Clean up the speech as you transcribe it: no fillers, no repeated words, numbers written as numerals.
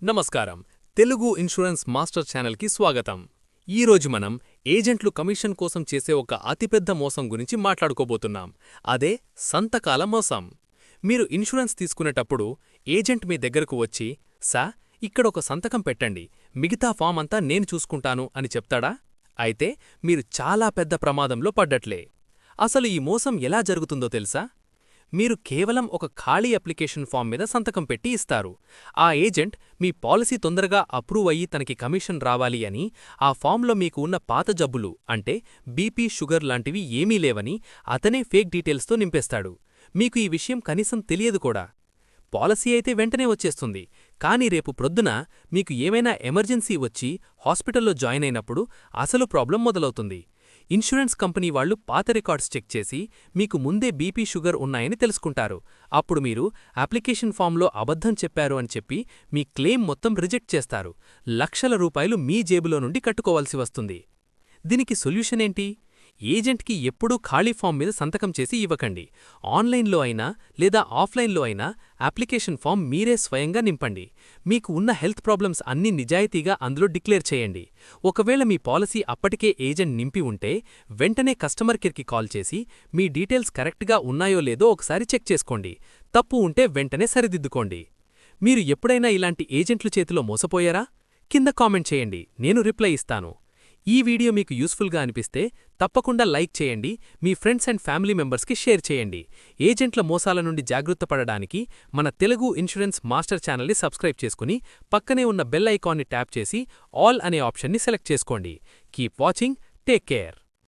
నమస్కారం. Telugu insurance master ఛానల్కి స్వాగతం. ఈరోజు మనం ఏజెంట్లు కమిషన్ కోసం చేసే ఒక అతిపెద్ద మోసం గురించి మాట్లాడుకోబోతున్నాం. అదే సంతకాల మోసం. మీరు ఇన్సూరెన్స్ తీసుకునేటప్పుడు ఏజెంట్ మీ దగ్గరకు వచ్చి, ఇక్కడ ఒక సంతకం పెట్టండి, మిగతా ఫామ్ అంతా నేను చూసుకుంటాను అని చెప్తాడా? అయితే మీరు చాలా పెద్ద ప్రమాదంలో పడ్డట్లే. అసలు ఈ మోసం ఎలా జరుగుతుందో తెలుసా? మీరు కేవలం ఒక ఖాళీ అప్లికేషన్ ఫామ్ మీద సంతకం పెట్టి ఇస్తారు. ఆ ఏజెంట్ మీ పాలసీ తొందరగా అప్రూవ్ అయ్యి తనకి కమిషన్ రావాలి అని ఆ ఫామ్లో మీకు ఉన్న పాత జబ్బులు అంటే బీపీ, షుగర్ లాంటివి ఏమీ లేవని అతనే ఫేక్ డీటెయిల్స్తో నింపేస్తాడు. మీకు ఈ విషయం కనీసం తెలియదు కూడా. పాలసీ అయితే వెంటనే వచ్చేస్తుంది, కానీ రేపు ప్రొద్దున మీకు ఏమైనా ఎమర్జెన్సీ వచ్చి హాస్పిటల్లో జాయిన్ అయినప్పుడు అసలు ప్రాబ్లం మొదలవుతుంది. ఇన్సూరెన్స్ కంపెనీ వాళ్లు పాత రికార్డ్స్ చెక్ చేసి మీకు ముందే బీపీ, షుగర్ ఉన్నాయని తెలుసుకుంటారు. అప్పుడు మీరు అప్లికేషన్ ఫామ్లో అబద్ధం చెప్పారు అని చెప్పి మీ క్లెయిమ్ మొత్తం రిజెక్ట్ చేస్తారు. లక్షల రూపాయలు మీ జేబులో నుండి కట్టుకోవాల్సి వస్తుంది. దీనికి సొల్యూషన్ ఏంటి? ఏజెంట్కి ఎప్పుడూ ఖాళీ ఫామ్ మీద సంతకం చేసి ఇవ్వకండి. ఆన్లైన్లో అయినా లేదా ఆఫ్లైన్లో అయినా అప్లికేషన్ ఫామ్ మీరే స్వయంగా నింపండి. మీకు ఉన్న హెల్త్ ప్రాబ్లమ్స్ అన్నీ నిజాయితీగా అందులో డిక్లేర్ చేయండి. ఒకవేళ మీ పాలసీ అప్పటికే ఏజెంట్ నింపి ఉంటే వెంటనే కస్టమర్ కేర్కి కాల్ చేసి మీ డీటెయిల్స్ కరెక్ట్గా ఉన్నాయో లేదో ఒకసారి చెక్ చేసుకోండి. తప్పు ఉంటే వెంటనే సరిదిద్దుకోండి. మీరు ఎప్పుడైనా ఇలాంటి ఏజెంట్ల చేతిలో మోసపోయారా? కింద కామెంట్ చేయండి, నేను రిప్లై ఇస్తాను. ఈ వీడియో మీకు యూస్ఫుల్గా అనిపిస్తే తప్పకుండా లైక్ చేయండి, మీ ఫ్రెండ్స్ అండ్ ఫ్యామిలీ మెంబర్స్కి షేర్ చేయండి. ఏజెంట్ల మోసాల నుండి జాగృత పడడానికి మన తెలుగు ఇన్సూరెన్స్ మాస్టర్ ఛానల్ని సబ్స్క్రైబ్ చేసుకుని పక్కనే ఉన్న బెల్ ఐకాన్ని ట్యాప్ చేసి ఆల్ అనే ఆప్షన్ని సెలెక్ట్ చేసుకోండి. Keep watching, take care.